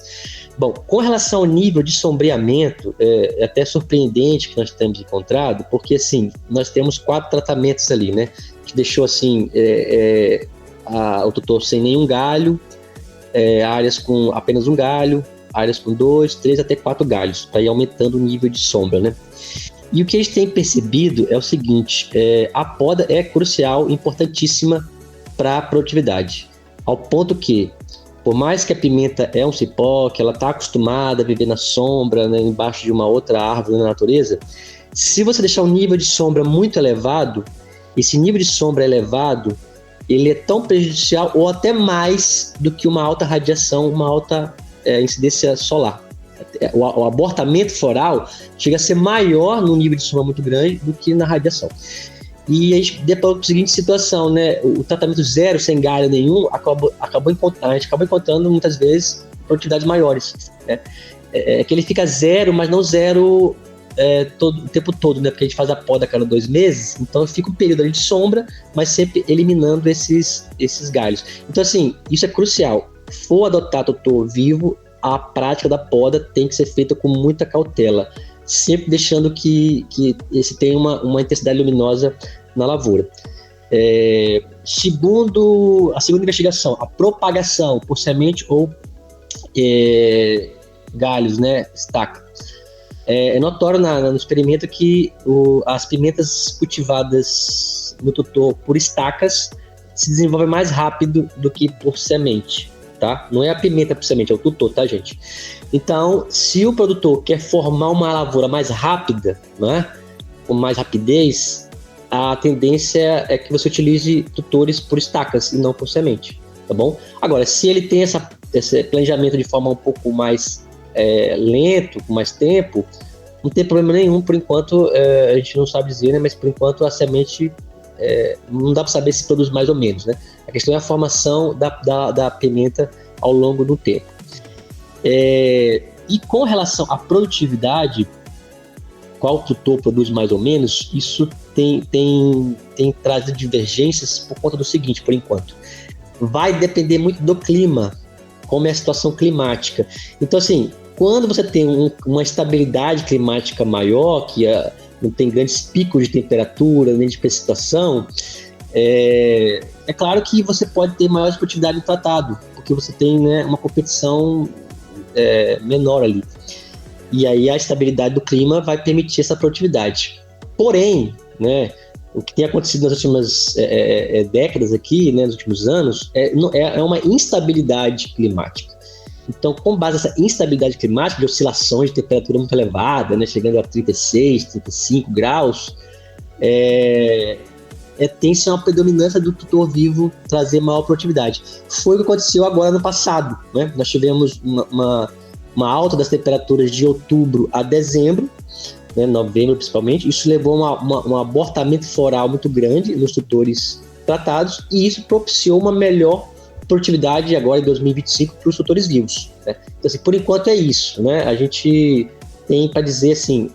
Bom, com relação ao nível de sombreamento, é até surpreendente que nós temos encontrado, porque assim, nós temos 4 tratamentos ali, né? Que deixou assim, o tutor sem nenhum galho, áreas com apenas um galho, áreas com 2, 3 até 4 galhos, para ir aumentando o nível de sombra, né? E o que a gente tem percebido é o seguinte, a poda é crucial, importantíssima para a produtividade, ao ponto que, por mais que a pimenta é um cipó, que ela está acostumada a viver na sombra, né, embaixo de uma outra árvore na natureza, se você deixar um nível de sombra muito elevado, esse nível de sombra elevado, ele é tão prejudicial ou até mais do que uma alta radiação, uma alta incidência solar. O abortamento floral chega a ser maior no nível de sombra muito grande do que na radiação. E a gente deparou com a seguinte situação, né? O tratamento zero, sem galho nenhum, a gente acabou encontrando muitas vezes produtividades maiores, né? Que ele fica zero, mas não zero o tempo todo, né? Porque a gente faz a poda a cada 2 meses, então fica um período ali de sombra, mas sempre eliminando esses galhos. Então, assim, isso é crucial. For adotar tutor vivo, a prática da poda tem que ser feita com muita cautela, sempre deixando que esse tenha uma intensidade luminosa na lavoura. A segunda investigação, a propagação por semente ou galhos, né, estaca. É notório no experimento que as pimentas cultivadas no tutor por estacas se desenvolvem mais rápido do que por semente, tá? Não é a pimenta por semente, é o tutor, tá, gente? Então, se o produtor quer formar uma lavoura mais rápida, né, com mais rapidez, a tendência é que você utilize tutores por estacas e não por semente, tá bom? Agora, se ele tem esse planejamento de forma um pouco mais lento, com mais tempo, não tem problema nenhum, por enquanto, a gente não sabe dizer, né, mas por enquanto a semente não dá para saber se produz mais ou menos, né? A questão é a formação da pimenta ao longo do tempo. E com relação à produtividade, qual tutor produz mais ou menos, isso tem trazido divergências por conta do seguinte, por enquanto. Vai depender muito do clima, como é a situação climática. Então, assim, quando você tem uma estabilidade climática maior, que não tem grandes picos de temperatura, nem de precipitação, é claro que você pode ter maior produtividade no tratado, porque você tem, né, uma competição menor ali. E aí a estabilidade do clima vai permitir essa produtividade. Porém, né, o que tem acontecido nas últimas décadas aqui, né, nos últimos anos, é uma instabilidade climática. Então, com base nessa instabilidade climática, de oscilações de temperatura muito elevada, né, chegando a 36, 35 graus, tem-se uma predominância do tutor vivo trazer maior produtividade. Foi o que aconteceu agora no passado, né? Nós tivemos uma alta das temperaturas de outubro a dezembro, né, novembro principalmente. Isso levou a um abortamento floral muito grande nos tutores tratados, e isso propiciou uma melhor produtividade agora em 2025 para os tutores vivos, né? Então, assim, por enquanto é isso, né? A gente tem para dizer assim,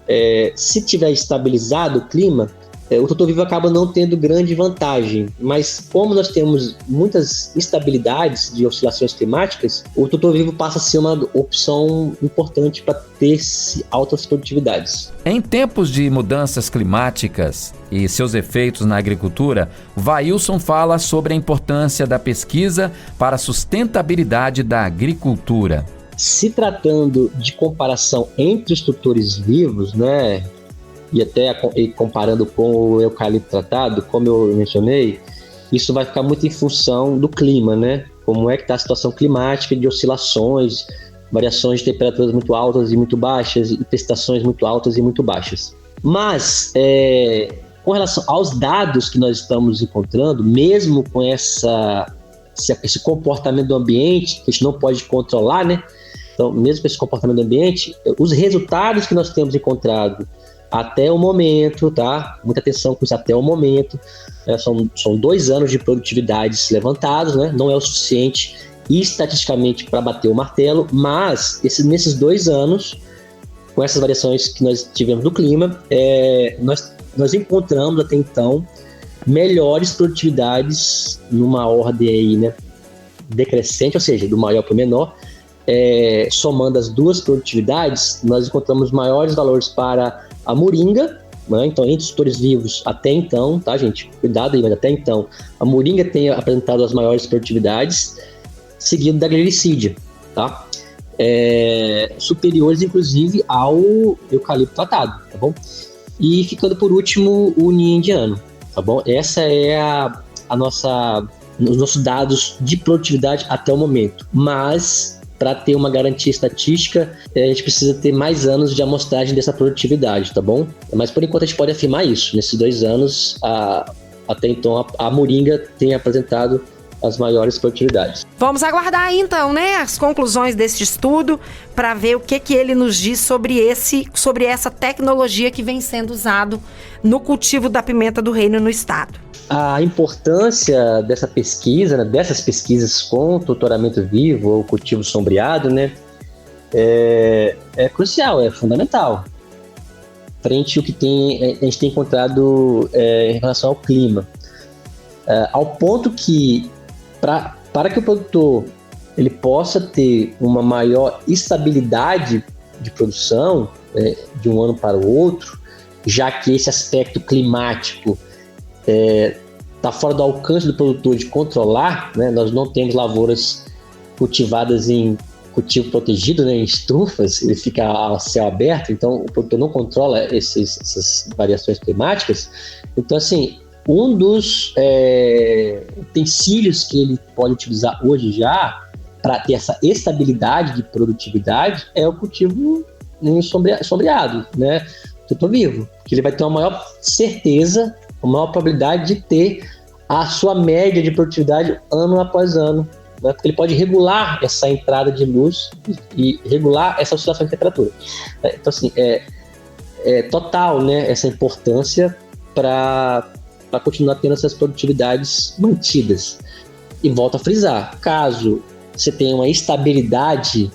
se tiver estabilizado o clima, o tutor vivo acaba não tendo grande vantagem, mas como nós temos muitas instabilidades de oscilações climáticas, o tutor vivo passa a ser uma opção importante para ter altas produtividades. Em tempos de mudanças climáticas e seus efeitos na agricultura, Vailson fala sobre a importância da pesquisa para a sustentabilidade da agricultura. Se tratando de comparação entre os tutores vivos, né, e até comparando com o eucalipto tratado, como eu mencionei, isso vai ficar muito em função do clima, né? Como é que está a situação climática, de oscilações, variações de temperaturas muito altas e muito baixas, e precipitações muito altas e muito baixas. Mas, com relação aos dados que nós estamos encontrando, mesmo com esse comportamento do ambiente, que a gente não pode controlar, né? Então, mesmo com esse comportamento do ambiente, os resultados que nós temos encontrado até o momento, tá? Muita atenção com isso, até o momento. São 2 anos de produtividades levantados, né? Não é o suficiente estatisticamente para bater o martelo, mas nesses 2 anos, com essas variações que nós tivemos no clima, nós encontramos até então melhores produtividades numa ordem aí, né, decrescente, ou seja, do maior para o menor. Somando as 2 produtividades, nós encontramos maiores valores para a moringa, né? Então, entre os tutores vivos até então, tá, gente? Cuidado aí, mas até então, a moringa tem apresentado as maiores produtividades, seguido da glericídia, tá? Superiores, inclusive, ao eucalipto tratado, tá bom? E ficando por último, o ninho indiano, tá bom? Essa é os nossos dados de produtividade até o momento, mas para ter uma garantia estatística, a gente precisa ter mais anos de amostragem dessa produtividade, tá bom? Mas por enquanto a gente pode afirmar isso. Nesses 2 anos, até então, a moringa tem apresentado as maiores produtividades. Vamos aguardar aí, então, né, as conclusões desse estudo para ver o que ele nos diz sobre essa tecnologia que vem sendo usado no cultivo da pimenta do reino no estado. A importância dessa pesquisa, né, dessas pesquisas com tutoramento vivo ou cultivo sombreado, né, é crucial, é fundamental, frente ao que a gente tem encontrado em relação ao clima. Ao ponto que, para que o produtor ele possa ter uma maior estabilidade de produção de um ano para o outro, já que esse aspecto climático está fora do alcance do produtor de controlar, né? Nós não temos lavouras cultivadas em cultivo protegido, né, em estrufas, ele fica a céu aberto, então o produtor não controla essas variações climáticas. Então, assim, um dos utensílios que ele pode utilizar hoje já para ter essa estabilidade de produtividade é o cultivo sombreado, né, tutor vivo, que ele vai ter uma maior certeza, uma maior probabilidade de ter a sua média de produtividade ano após ano, né, porque ele pode regular essa entrada de luz e regular essa oscilação de temperatura. Então, assim, é total, né, essa importância para continuar tendo essas produtividades mantidas. E volto a frisar, caso você tenha uma estabilidade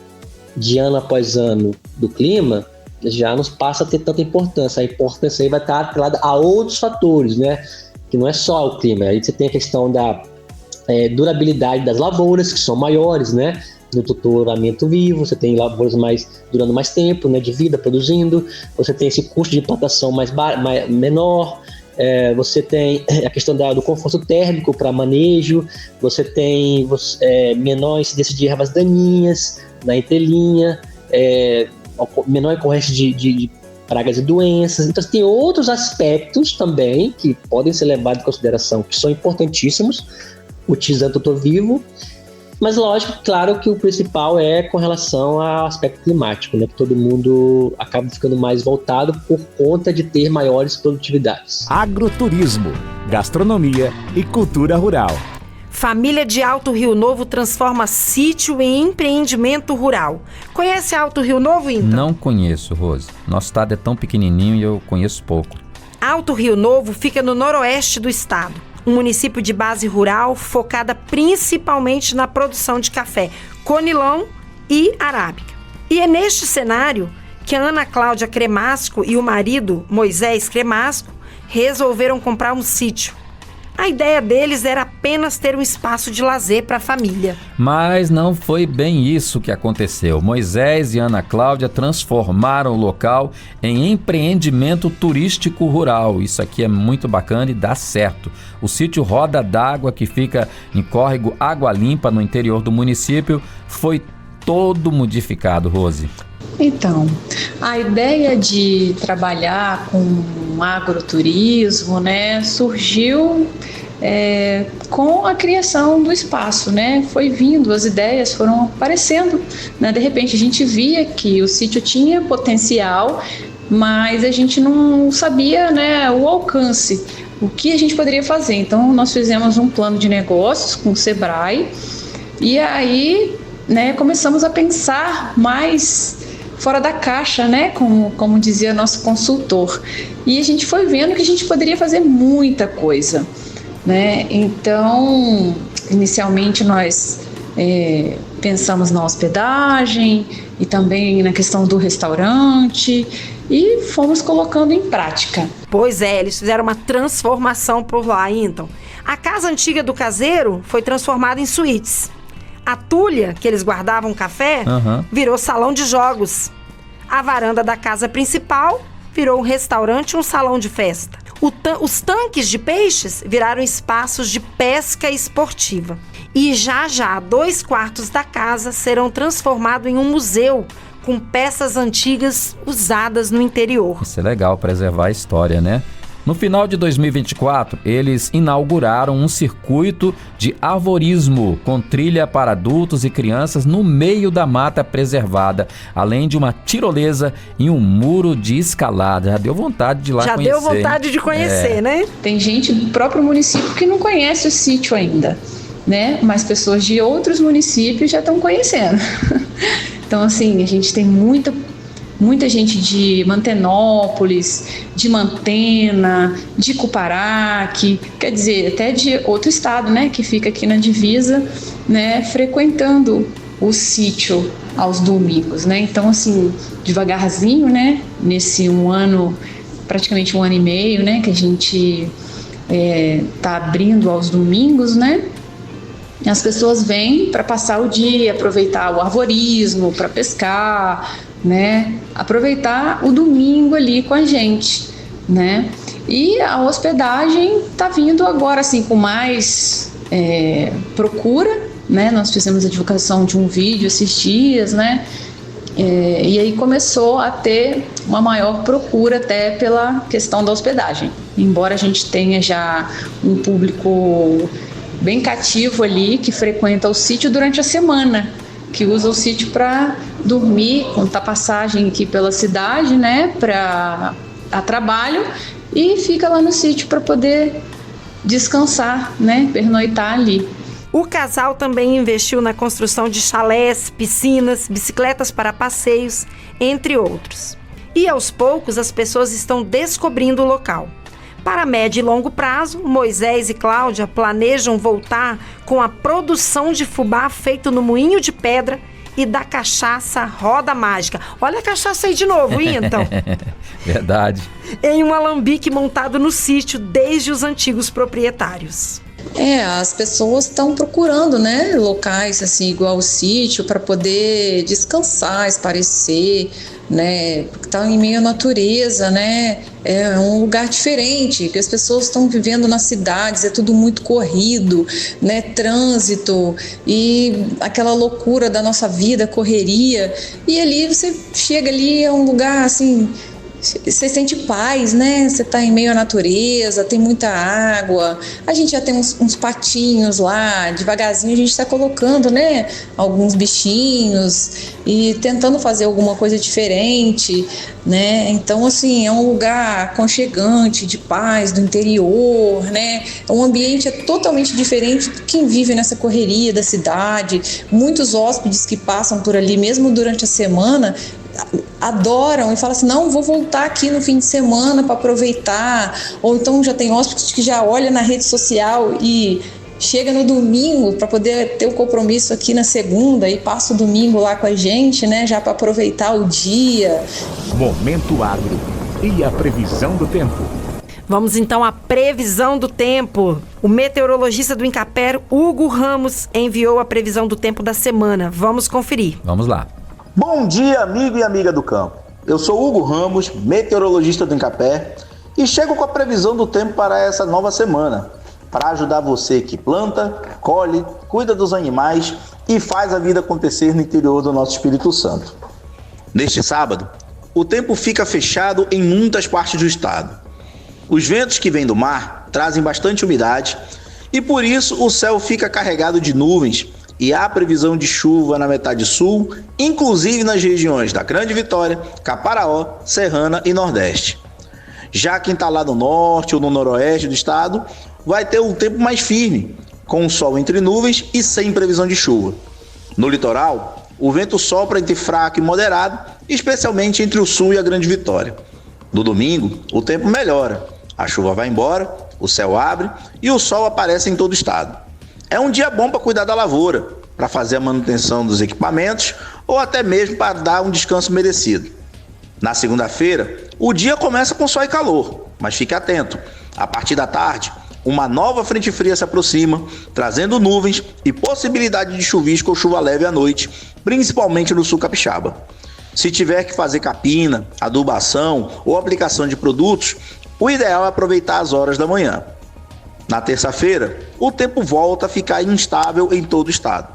de ano após ano do clima, já não passa a ter tanta importância. A importância aí vai estar atrelada a outros fatores, né? Que não é só o clima. Aí você tem a questão da durabilidade das lavouras, que são maiores, né? No tutoramento vivo, você tem lavouras durando mais tempo, né? De vida, produzindo. Você tem esse custo de implantação menor. Você tem a questão do conforto térmico para manejo, você tem menor incidência de ervas daninhas na entrelinha, menor ocorrência de pragas e doenças. Então, tem outros aspectos também que podem ser levados em consideração, que são importantíssimos, utilizando o tutor vivo, mas lógico, claro que o principal é com relação ao aspecto climático, né? Que todo mundo acaba ficando mais voltado por conta de ter maiores produtividades. Agroturismo, gastronomia e cultura rural. Família de Alto Rio Novo transforma sítio em empreendimento rural. Conhece Alto Rio Novo, então? Não conheço, Rose. Nosso estado é tão pequenininho e eu conheço pouco. Alto Rio Novo fica no noroeste do estado. Um município de base rural focada principalmente na produção de café, conilon e arábica. E é neste cenário que a Ana Cláudia Cremasco e o marido, Moisés Cremasco, resolveram comprar um sítio. A ideia deles era apenas ter um espaço de lazer para a família. Mas não foi bem isso que aconteceu. Moisés e Ana Cláudia transformaram o local em empreendimento turístico rural. Isso aqui é muito bacana e dá certo. O sítio Roda d'Água, que fica em córrego Água Limpa, no interior do município, foi todo modificado, Rose. Então, a ideia de trabalhar com agroturismo, né, surgiu com a criação do espaço, né? Foi vindo, as ideias foram aparecendo, né? De repente a gente via que o sítio tinha potencial, mas a gente não sabia, né, o alcance, o que a gente poderia fazer. Então nós fizemos um plano de negócios com o Sebrae e aí, né, começamos a pensar mais fora da caixa, né? Como dizia nosso consultor. E a gente foi vendo que a gente poderia fazer muita coisa, né? Então, inicialmente nós pensamos na hospedagem e também na questão do restaurante e fomos colocando em prática. Pois é, eles fizeram uma transformação por lá, então. A casa antiga do caseiro foi transformada em suítes. A tulha, que eles guardavam café, virou salão de jogos. A varanda da casa principal virou um restaurante e um salão de festa. Os tanques de peixes viraram espaços de pesca esportiva. E já 2/4 da casa serão transformados em um museu com peças antigas usadas no interior. Isso é legal, preservar a história, né? No final de 2024, eles inauguraram um circuito de arvorismo com trilha para adultos e crianças no meio da mata preservada, além de uma tirolesa e um muro de escalada. Já deu vontade de ir lá conhecer. Já deu vontade de conhecer, né? Tem gente do próprio município que não conhece o sítio ainda. né? Mas pessoas de outros municípios já estão conhecendo. Então, assim, a gente tem muita gente de Mantenópolis, de Mantena, de Cuparaque, quer dizer, até de outro estado, né, que fica aqui na divisa, né, frequentando o sítio aos domingos, né? Então, assim, devagarzinho, né, nesse praticamente um ano e meio, né, que a gente tá abrindo aos domingos, né, as pessoas vêm para passar o dia, aproveitar o arvorismo, para pescar, né? Aproveitar o domingo ali com a gente, né? E a hospedagem está vindo agora assim com mais procura, né? Nós fizemos a divulgação de um vídeo esses dias, né? E aí começou a ter uma maior procura até pela questão da hospedagem. Embora a gente tenha já um público bem cativo ali, que frequenta o sítio durante a semana, que usa o sítio para dormir, contar passagem aqui pela cidade, né, a trabalho, e fica lá no sítio para poder descansar, né, pernoitar ali. O casal também investiu na construção de chalés, piscinas, bicicletas para passeios, entre outros. E aos poucos as pessoas estão descobrindo o local. Para médio e longo prazo, Moisés e Cláudia planejam voltar com a produção de fubá feito no moinho de pedra e da cachaça Roda Mágica. Olha a cachaça aí de novo, então. Verdade. Em um alambique montado no sítio desde os antigos proprietários. As pessoas estão procurando, né, locais assim igual o sítio para poder descansar, espairecer, né, porque tá em meio à natureza, né, é um lugar diferente, que as pessoas estão vivendo nas cidades, é tudo muito corrido, né, trânsito e aquela loucura da nossa vida, correria, e ali você chega ali, é um lugar assim, você sente paz, né? Você tá em meio à natureza, tem muita água, a gente já tem uns patinhos lá, devagarzinho a gente tá colocando, né? Alguns bichinhos e tentando fazer alguma coisa diferente, né? Então, assim, é um lugar aconchegante, de paz, do interior, né? O ambiente é totalmente diferente de quem vive nessa correria da cidade. Muitos hóspedes que passam por ali, mesmo durante a semana, adoram e falam assim, não, vou voltar aqui no fim de semana para aproveitar, ou então já tem hóspedes que já olha na rede social e chega no domingo para poder ter o compromisso aqui na segunda e passa o domingo lá com a gente, né, já para aproveitar o dia. Momento Agro e a previsão do tempo. Vamos então à previsão do tempo. O meteorologista do Incapé, Hugo Ramos, enviou a previsão do tempo da semana. Vamos conferir. Vamos lá. Bom dia, amigo e amiga do campo. Eu sou Hugo Ramos, meteorologista do Incapé, e chego com a previsão do tempo para essa nova semana, para ajudar você que planta, colhe, cuida dos animais e faz a vida acontecer no interior do nosso Espírito Santo. Neste sábado, o tempo fica fechado em muitas partes do estado. Os ventos que vêm do mar trazem bastante umidade e por isso o céu fica carregado de nuvens e há previsão de chuva na metade sul, inclusive nas regiões da Grande Vitória, Caparaó, Serrana e Nordeste. Já quem está lá no norte ou no noroeste do estado vai ter um tempo mais firme, com o sol entre nuvens e sem previsão de chuva. No litoral, o vento sopra entre fraco e moderado, especialmente entre o sul e a Grande Vitória. No domingo, o tempo melhora, a chuva vai embora, o céu abre e o sol aparece em todo o estado. É um dia bom para cuidar da lavoura, para fazer a manutenção dos equipamentos ou até mesmo para dar um descanso merecido. Na segunda-feira, o dia começa com sol e calor, mas fique atento. A partir da tarde, uma nova frente fria se aproxima, trazendo nuvens e possibilidade de chuvisco ou chuva leve à noite, principalmente no sul capixaba. Se tiver que fazer capina, adubação ou aplicação de produtos, o ideal é aproveitar as horas da manhã. Na terça-feira, o tempo volta a ficar instável em todo o estado.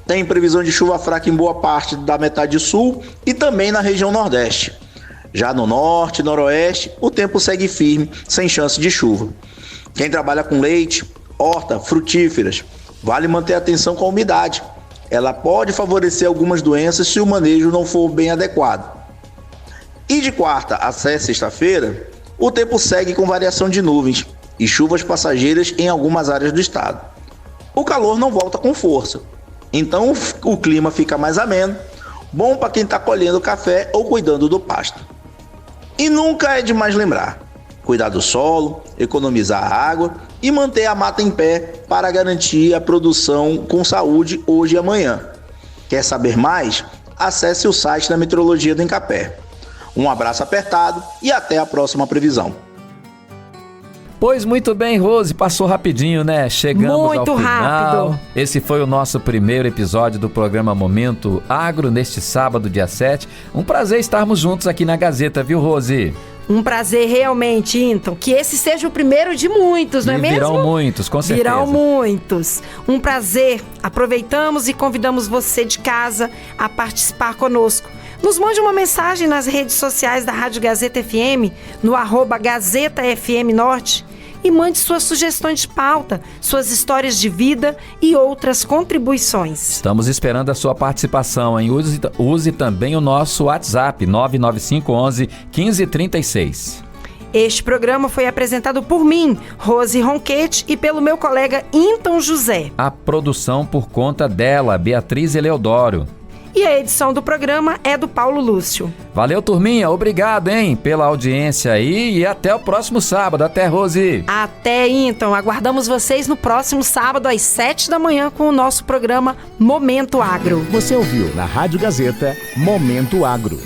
Tem previsão de chuva fraca em boa parte da metade sul e também na região nordeste. Já no norte e noroeste, o tempo segue firme, sem chance de chuva. Quem trabalha com leite, horta, frutíferas, vale manter atenção com a umidade. Ela pode favorecer algumas doenças se o manejo não for bem adequado. E de quarta a sexta-feira, o tempo segue com variação de nuvens e chuvas passageiras em algumas áreas do estado. o calor não volta com força. Então o clima fica mais ameno, bom para quem está colhendo café ou cuidando do pasto. E nunca é demais lembrar: cuidar do solo, economizar água e manter a mata em pé para garantir a produção com saúde hoje e amanhã. Quer saber mais? Acesse o site da Meteorologia do Incapé. Um abraço apertado e até a próxima previsão. Pois muito bem, Rose, passou rapidinho, né? Chegamos muito ao final. rápido. Esse foi o nosso primeiro episódio do programa Momento Agro, neste sábado, dia 7. Um prazer estarmos juntos aqui na Gazeta, viu, Rose? Um prazer realmente, então. Que esse seja o primeiro de muitos, não é mesmo? Virão muitos, com certeza. Virão muitos. Um prazer. Aproveitamos e convidamos você de casa a participar conosco. Nos mande uma mensagem nas redes sociais da Rádio Gazeta FM, no @Gazeta FM Norte, e mande suas sugestões de pauta, suas histórias de vida e outras contribuições. Estamos esperando a sua participação, hein? Use também o nosso WhatsApp, 99511 1536. Este programa foi apresentado por mim, Rose Ronquete, e pelo meu colega Inton José. A produção por conta dela, Beatriz Eleodoro. E a edição do programa é do Paulo Lúcio. Valeu, turminha. Obrigado, hein, pela audiência aí e até o próximo sábado. Até, Rose. Até, então. Aguardamos vocês no próximo sábado às 7 da manhã com o nosso programa Momento Agro. Você ouviu na Rádio Gazeta Momento Agro.